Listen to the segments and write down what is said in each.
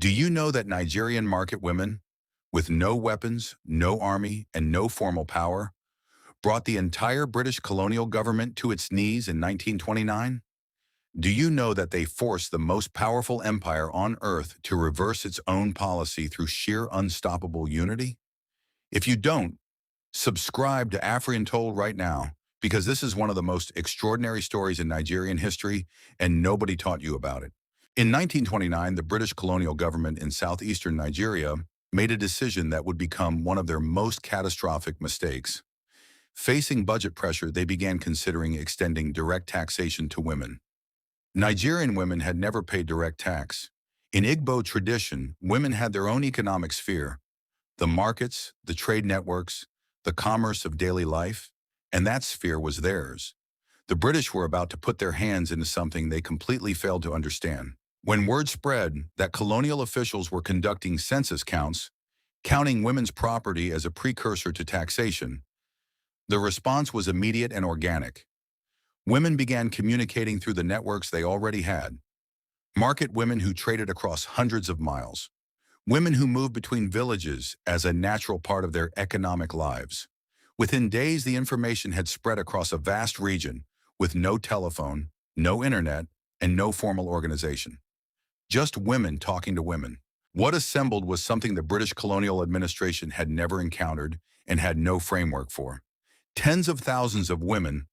Do you know that Nigerian market women, with no weapons, no army, and no formal power, brought the entire British colonial government to its knees in 1929? Do you know that they forced the most powerful empire on earth to reverse its own policy through sheer unstoppable unity? If you don't, subscribe to Afrian Told right now, because this is one of the most extraordinary stories in Nigerian history, and nobody taught you about it. In 1929, the British colonial government in southeastern Nigeria made a decision that would become one of their most catastrophic mistakes. Facing budget pressure, they began considering extending direct taxation to women. Nigerian women had never paid direct tax. In Igbo tradition, women had their own economic sphere, the markets, the trade networks, the commerce of daily life, and that sphere was theirs. The British were about to put their hands into something they completely failed to understand. When word spread that colonial officials were conducting census counts, counting women's property as a precursor to taxation, the response was immediate and organic. Women began communicating through the networks they already had. Market women who traded across hundreds of miles. Women who moved between villages as a natural part of their economic lives. Within days, the information had spread across a vast region with no telephone, no internet, and no formal organization. Just women talking to women. What assembled was something the British colonial administration had never encountered and had no framework for. Tens of thousands of women,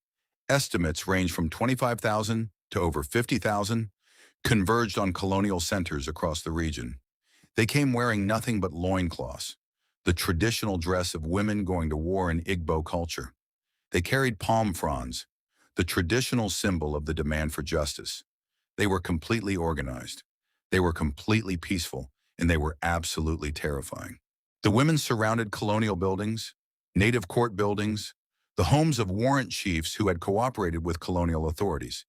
estimates range from 25,000 to over 50,000, converged on colonial centers across the region. They came wearing nothing but loincloths, the traditional dress of women going to war in Igbo culture. They carried palm fronds, the traditional symbol of the demand for justice. They were completely organized. They were completely peaceful, and they were absolutely terrifying. The women surrounded colonial buildings, native court buildings, the homes of warrant chiefs who had cooperated with colonial authorities.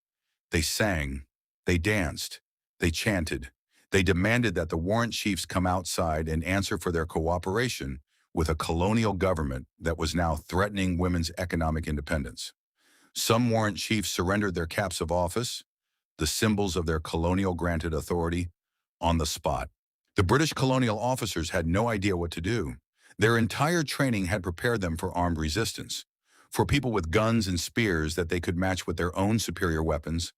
They sang, they danced, they chanted. They demanded that the warrant chiefs come outside and answer for their cooperation with a colonial government that was now threatening women's economic independence. Some warrant chiefs surrendered their caps of office, the symbols of their colonial-granted authority, on the spot. The British colonial officers had no idea what to do. Their entire training had prepared them for armed resistance, for people with guns and spears that they could match with their own superior weapons.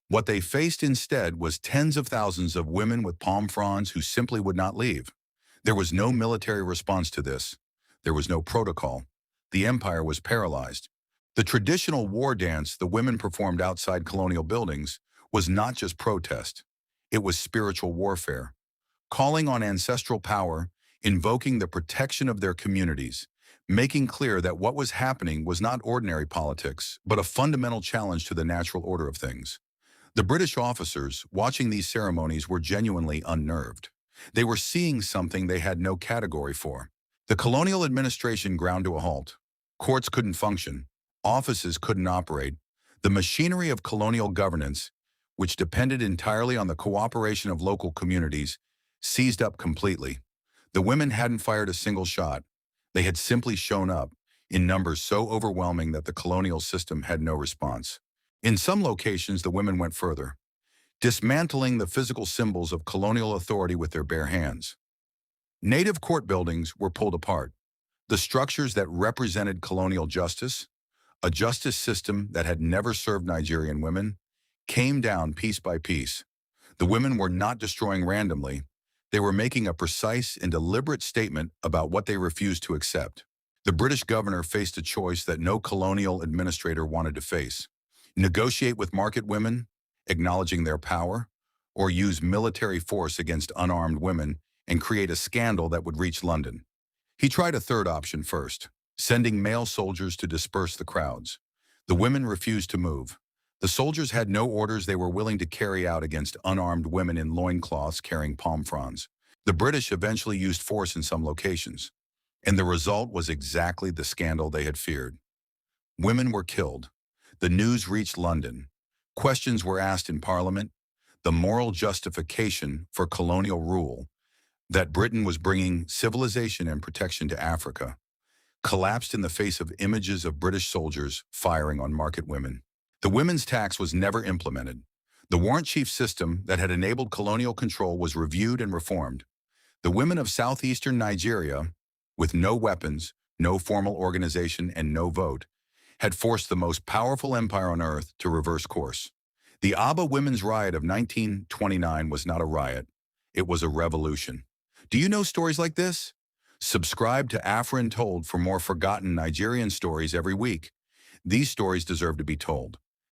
What they faced instead was tens of thousands of women with palm fronds who simply would not leave. There was no military response to this. There was no protocol. The empire was paralyzed. The traditional war dance the women performed outside colonial buildings was not just protest. It was spiritual warfare, calling on ancestral power, invoking the protection of their communities, making clear that what was happening was not ordinary politics, but a fundamental challenge to the natural order of things. The British officers watching these ceremonies were genuinely unnerved. They were seeing something they had no category for. The colonial administration ground to a halt. Courts couldn't function. Offices couldn't operate. The machinery of colonial governance, which depended entirely on the cooperation of local communities, seized up completely. The women hadn't fired a single shot. They had simply shown up, in numbers so overwhelming that the colonial system had no response. In some locations, the women went further, dismantling the physical symbols of colonial authority with their bare hands. Native court buildings were pulled apart. The structures that represented colonial justice, a justice system that had never served Nigerian women, came down piece by piece. The women were not destroying randomly. They were making a precise and deliberate statement about what they refused to accept. The British governor faced a choice that no colonial administrator wanted to face: negotiate with market women, acknowledging their power, or use military force against unarmed women and create a scandal that would reach London. He tried a third option first, sending male soldiers to disperse the crowds. The women refused to move. The soldiers had no orders they were willing to carry out against unarmed women in loincloths carrying palm fronds. The British eventually used force in some locations, and the result was exactly the scandal they had feared. Women were killed. The news reached London. Questions were asked in Parliament. The moral justification for colonial rule, that Britain was bringing civilization and protection to Africa, collapsed in the face of images of British soldiers firing on market women. The women's tax was never implemented. The warrant chief system that had enabled colonial control was reviewed and reformed. The women of southeastern Nigeria, with no weapons, no formal organization, and no vote, had forced the most powerful empire on earth to reverse course. The Aba Women's Riot of 1929 was not a riot, it was a revolution. Do you know stories like this? Subscribe to Afrin Told for more forgotten Nigerian stories every week. These stories deserve to be told.